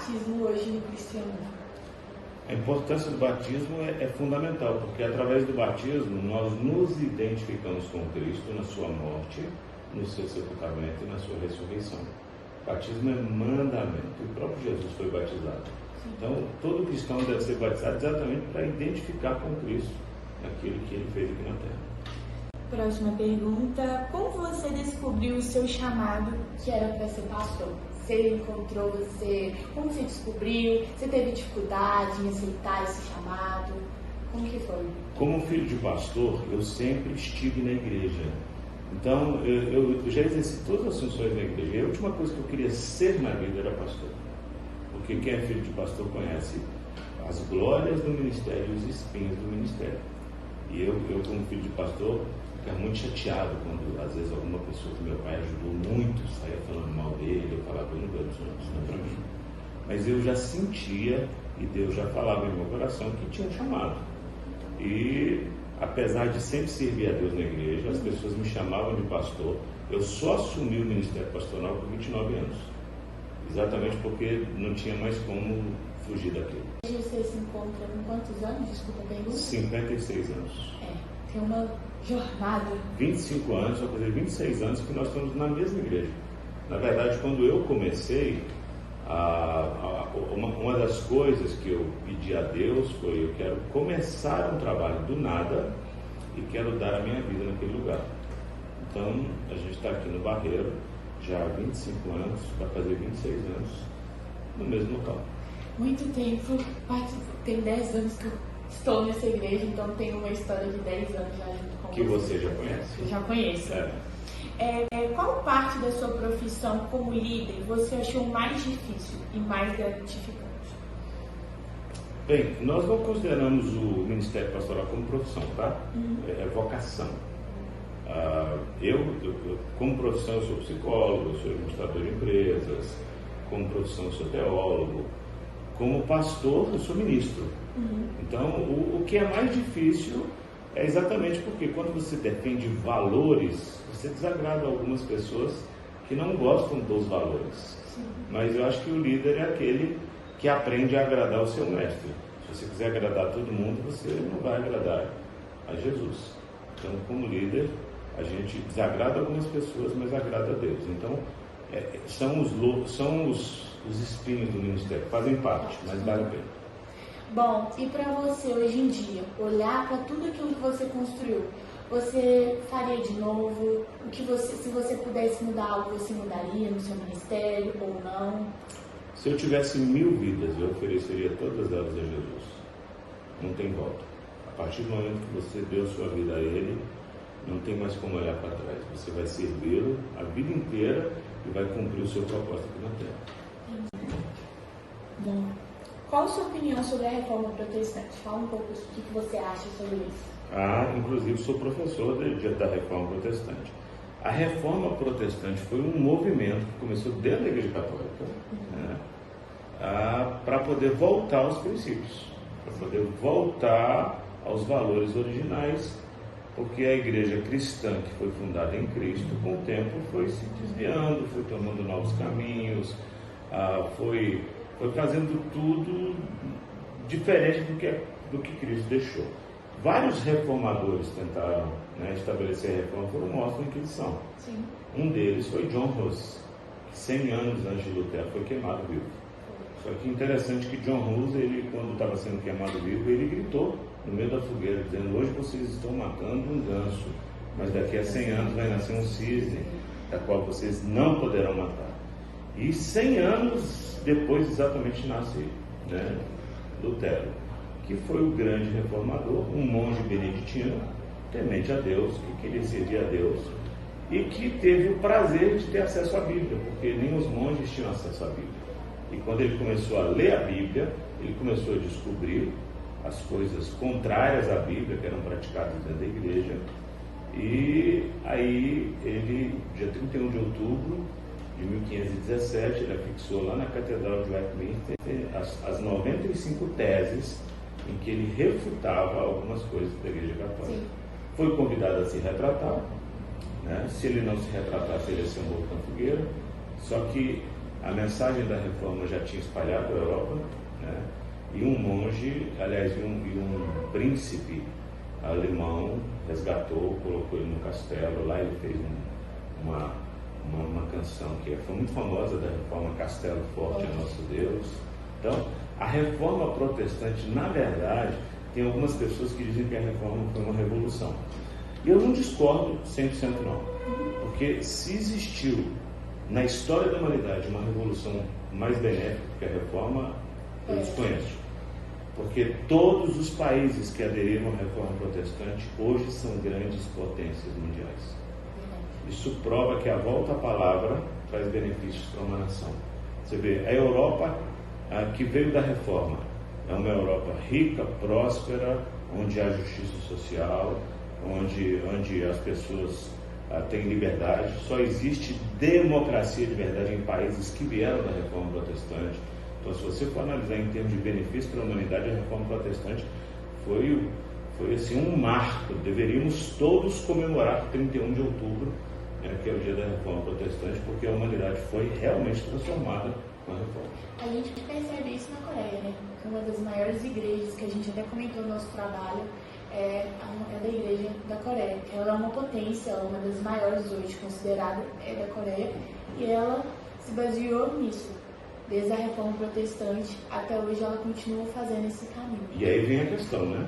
batismo hoje no cristianismo? A importância do batismo é fundamental, porque através do batismo nós nos identificamos com Cristo na sua morte, no seu sepultamento e na sua ressurreição. O batismo é mandamento, o próprio Jesus foi batizado. Então, todo cristão deve ser batizado exatamente para identificar com Cristo naquilo que ele fez aqui na terra. Próxima pergunta: como você descobriu o seu chamado, que era para ser pastor? Você encontrou você? Como você descobriu? Você teve dificuldade em aceitar esse chamado? Como que foi? Como filho de pastor, eu sempre estive na igreja. Então, eu já exerci todas as funções da igreja. E a última coisa que eu queria ser na vida era pastor. Porque quem é filho de pastor conhece as glórias do ministério e os espinhos do ministério. E eu como filho de pastor, ficava muito chateado quando, às vezes, alguma pessoa que meu pai ajudou muito saía falando mal dele. Eu falava, eu não quero isso não é para mim. Mas eu já sentia, e Deus já falava em meu coração, que tinha um chamado. E, apesar de sempre servir a Deus na igreja, as pessoas me chamavam de pastor. Eu só assumi o ministério pastoral com 29 anos. Exatamente porque não tinha mais como fugir daquilo. Hoje você se encontra com quantos anos? Desculpa a pergunta. 56 anos. Tem uma jornada. 25 anos, vai fazer 26 anos que nós estamos na mesma igreja. Na verdade, quando eu comecei, uma das coisas que eu pedi a Deus foi: eu quero começar um trabalho do nada e quero dar a minha vida naquele lugar. Então, a gente está aqui no Barreiro já há 25 anos, vai fazer 26 anos, no mesmo local. Muito tempo, tem 10 anos que eu estou nessa igreja, então tenho uma história de 10 anos já junto com que você já conhece? Eu já conheço. Qual parte da sua profissão como líder você achou mais difícil e mais gratificante? Bem, nós não consideramos o Ministério Pastoral como profissão, tá? É vocação. Eu, como profissão, eu sou psicólogo, eu sou administrador de empresas, como profissão, eu sou teólogo, como pastor, eu sou ministro. Então, o que é mais difícil é exatamente porque quando você defende valores, você desagrada algumas pessoas que não gostam dos valores. Mas eu acho que o líder é aquele que aprende a agradar o seu mestre. Se você quiser agradar todo mundo, você não vai agradar a Jesus. Então, como líder, a gente desagrada algumas pessoas, mas agrada a Deus. Então, são os espinhos do ministério, fazem parte, mas vale a pena. Bom, e para você hoje em dia, olhar para tudo aquilo que você construiu, você faria de novo? Se você pudesse mudar algo, você mudaria no seu ministério ou não? Se eu tivesse 1000 vidas, eu ofereceria todas elas a Jesus. Não tem volta. A partir do momento que você deu sua vida a Ele, não tem mais como olhar para trás. Você vai servi-lo a vida inteira e vai cumprir o seu propósito aqui na Terra. Bom, qual a sua opinião sobre a Reforma Protestante? Fala um pouco o que você acha sobre isso. Inclusive sou professor da Reforma Protestante. A Reforma Protestante foi um movimento que começou dentro da Igreja Católica, para poder voltar aos princípios, para poder voltar aos valores originais, porque a igreja cristã, que foi fundada em Cristo, com o tempo foi se desviando, foi tomando novos caminhos, foi fazendo tudo diferente do que Cristo deixou. Vários reformadores tentaram estabelecer a reforma, mostram que eles são. Sim. Um deles foi John Hus, que 100 anos antes de Lutero foi queimado vivo. Só que interessante que John Hus, ele, quando estava sendo queimado vivo, ele gritou no meio da fogueira, dizendo: hoje vocês estão matando um ganso, mas daqui a 100 anos vai nascer um cisne, da qual vocês não poderão matar. E 100 anos depois exatamente nasce Lutero, que foi o grande reformador, um monge beneditino, temente a Deus, que queria servir a Deus, e que teve o prazer de ter acesso à Bíblia, porque nem os monges tinham acesso à Bíblia. E quando ele começou a ler a Bíblia, ele começou a descobrir as coisas contrárias à Bíblia, que eram praticadas dentro da igreja. E aí ele, dia 31 de outubro de 1517, ele afixou lá na Catedral de Westminster as 95 teses em que ele refutava algumas coisas da Igreja Católica. Sim. Foi convidado a se retratar, Se ele não se retratasse, ele ia ser morto na fogueira. Só que A mensagem da reforma já tinha espalhado a Europa, né? E um monge, aliás, e um príncipe alemão resgatou, colocou ele no castelo. Lá ele fez uma canção que foi muito famosa da reforma: Castelo Forte é Nosso Deus. Então, a reforma protestante, na verdade, tem algumas pessoas que dizem que a reforma foi uma revolução. E eu não discordo 100% não, porque se existiu na história da humanidade uma revolução mais benéfica que a reforma, eu desconheço. Porque todos os países que aderiram à reforma protestante hoje são grandes potências mundiais. Isso prova que a volta à palavra traz benefícios para uma nação. Você vê, a Europa que veio da reforma é uma Europa rica, próspera, onde há justiça social, onde as pessoas têm liberdade. Só existe democracia de verdade em países que vieram da reforma protestante. Então, se você for analisar em termos de benefício para a humanidade, a reforma protestante foi assim, um marco. Deveríamos todos comemorar 31 de outubro, que é o dia da reforma protestante, porque a humanidade foi realmente transformada com a reforma. A gente percebe isso na Coreia, né? Que uma das maiores igrejas, que a gente até comentou no nosso trabalho, é da igreja da Coreia. Ela é uma potência, uma das maiores hoje considerada, é da Coreia, e ela se baseou nisso. Desde a reforma protestante até hoje ela continua fazendo esse caminho. E aí vem a questão, né?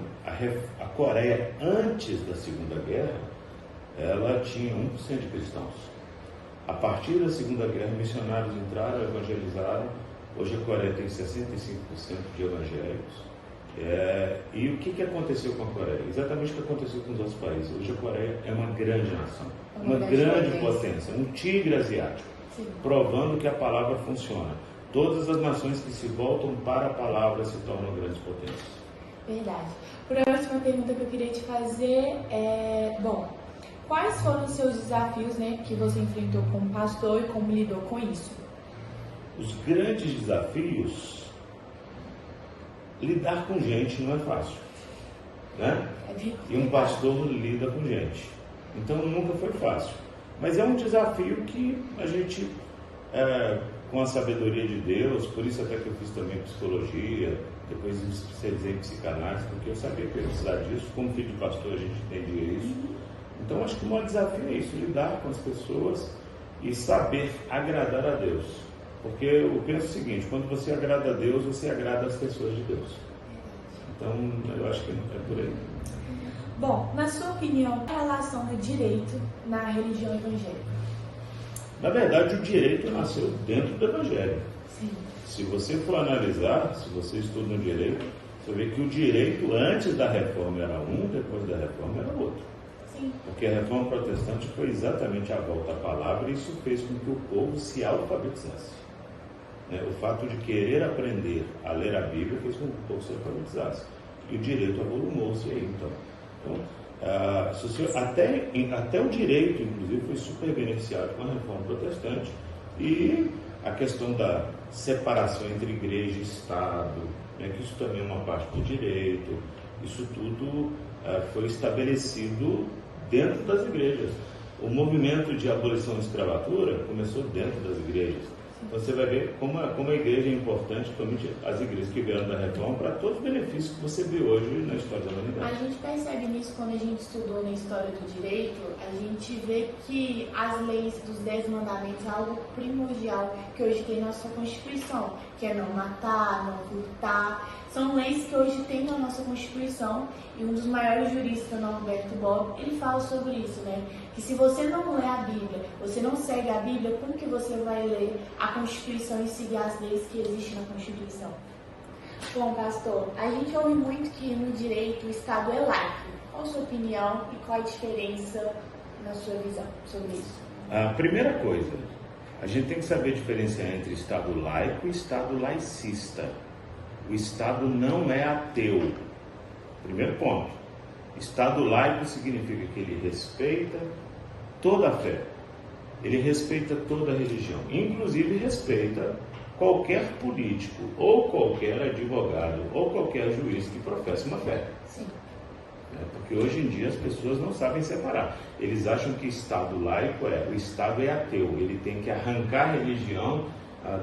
A Coreia, antes da Segunda Guerra, ela tinha 1% de cristãos. A partir da Segunda Guerra, missionários entraram, evangelizaram. Hoje a Coreia tem 65% de evangélicos. E o que aconteceu com a Coreia? Exatamente o que aconteceu com os outros países. Hoje a Coreia é uma grande nação, uma grande potência, um tigre asiático, sim, provando que a palavra funciona. Todas as nações que se voltam para a palavra se tornam grandes potências. Verdade. A próxima pergunta que eu queria te fazer é, quais foram os seus desafios, né, que você enfrentou como pastor e como lidou com isso? Os grandes desafios, lidar com gente não é fácil, né? E um pastor lida com gente, então nunca foi fácil. Mas é um desafio que a gente, com a sabedoria de Deus, por isso até que eu fiz também psicologia, depois me especializei em psicanálise, porque eu sabia que eu ia precisar disso. Como filho de pastor a gente entendia isso. Então acho que o maior desafio é isso, lidar com as pessoas e saber agradar a Deus. Porque eu penso o seguinte: quando você agrada a Deus, você agrada as pessoas de Deus. Então eu acho que é por aí. Bom, na sua opinião, a relação do direito na religião evangélica? Na verdade, o direito nasceu dentro do Evangelho. Sim. Se você for analisar, se você estuda no direito, você vê que o direito antes da reforma era um, depois da reforma era outro. Sim. Porque a reforma protestante foi exatamente a volta à palavra, e isso fez com que o povo se alfabetizasse. O fato de querer aprender a ler a Bíblia fez com que o povo se alfabetizasse. E o direito avolumou-se aí, então até o direito, inclusive, foi super beneficiado com a reforma protestante. E a questão da separação entre igreja e Estado, que isso também é uma parte do direito, isso tudo foi estabelecido dentro das igrejas. O movimento de abolição da escravatura começou dentro das igrejas. Então você vai ver como a igreja é importante, principalmente as igrejas que vieram da reforma, para todos os benefícios que você vê hoje na história da humanidade. A gente percebe nisso quando a gente estudou na história do direito, a gente vê que as leis dos 10 mandamentos é algo primordial que hoje tem na nossa Constituição, que é não matar, não furtar. São leis que hoje tem na nossa Constituição, e um dos maiores juristas, Norberto Bobbio, ele fala sobre isso, né? Que se você não lê a Bíblia, você não segue a Bíblia, como que você vai ler a Constituição e seguir as leis que existem na Constituição? Bom, pastor, a gente ouve muito que no direito o Estado é laico. Qual a sua opinião e qual a diferença na sua visão sobre isso? A primeira coisa, a gente tem que saber diferenciar entre Estado laico e Estado laicista. O Estado não é ateu. Primeiro ponto. Estado laico significa que ele respeita toda a fé. Ele respeita toda a religião. Inclusive respeita qualquer político, ou qualquer advogado, ou qualquer juiz que professa uma fé. Sim. Porque hoje em dia as pessoas não sabem separar. Eles acham que Estado laico o Estado é ateu. Ele tem que arrancar a religião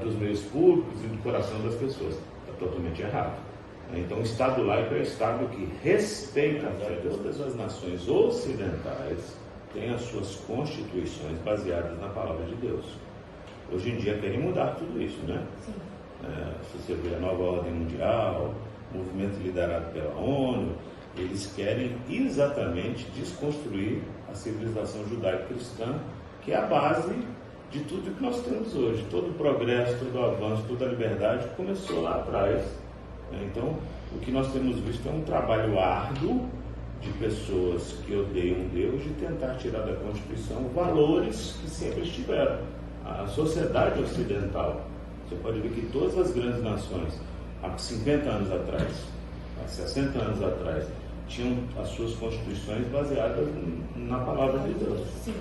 dos meios públicos e do coração das pessoas. Está totalmente errado. Então, o Estado laico é o Estado que respeita a fé. Todas as nações ocidentais têm as suas constituições baseadas na palavra de Deus. Hoje em dia querem mudar tudo isso, né? Sim. Se você vê a nova ordem mundial, o movimento liderado pela ONU, eles querem exatamente desconstruir a civilização judaico-cristã, que é a base de tudo que nós temos hoje. Todo o progresso, todo o avanço, toda a liberdade começou lá atrás. Então, o que nós temos visto é um trabalho árduo de pessoas que odeiam Deus de tentar tirar da Constituição valores que sempre estiveram. A sociedade ocidental, você pode ver que todas as grandes nações, há 50 anos atrás, há 60 anos atrás, tinham as suas constituições baseadas na palavra de Deus. Sim.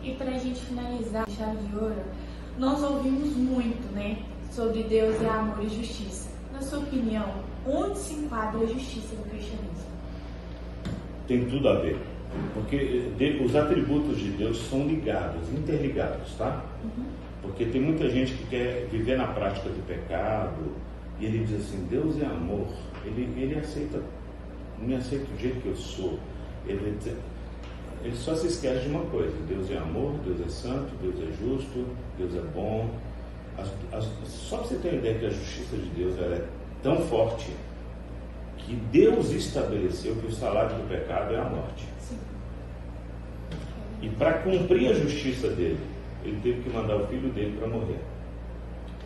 E para a gente finalizar, chave de ouro, nós ouvimos muito, né, sobre Deus é amor e justiça. Na sua opinião, onde se enquadra a justiça no cristianismo? Tem tudo a ver, porque os atributos de Deus são ligados, interligados, tá? Porque tem muita gente que quer viver na prática do pecado e ele diz assim, Deus é amor, ele me aceita do jeito que eu sou. Ele só se esquece de uma coisa, Deus é amor, Deus é santo, Deus é justo, Deus é bom. Só para você ter uma ideia que a justiça de Deus ela é tão forte que Deus estabeleceu que o salário do pecado é a morte. Sim. E para cumprir a justiça dele, ele teve que mandar o filho dele para morrer.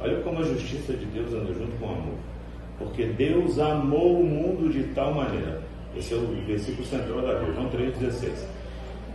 Olha como a justiça de Deus anda junto com o amor. Porque Deus amou o mundo de tal maneira. Esse é o versículo central da Bíblia, João 3,16.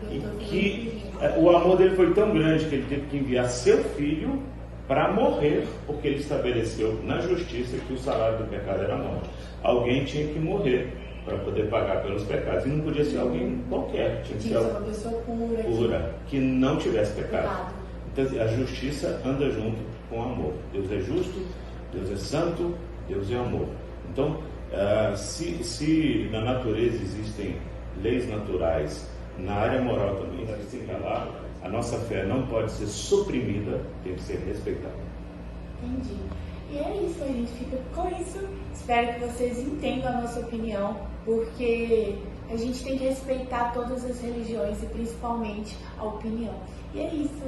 E que o amor dele foi tão grande que ele teve que enviar seu filho para morrer, porque ele estabeleceu na justiça que o salário do pecado era a morte. Alguém tinha que morrer para poder pagar pelos pecados. E não podia ser alguém qualquer, tinha que ser uma pessoa pura, que não tivesse pecado. Então a justiça anda junto com o amor. Deus é justo, Deus é santo, Deus é amor. Então, se na natureza existem leis naturais, na área moral também existem lá, a nossa fé não pode ser suprimida, tem que ser respeitada. Entendi. E é isso, a gente fica com isso. Espero que vocês entendam a nossa opinião, porque a gente tem que respeitar todas as religiões e principalmente a opinião. E é isso.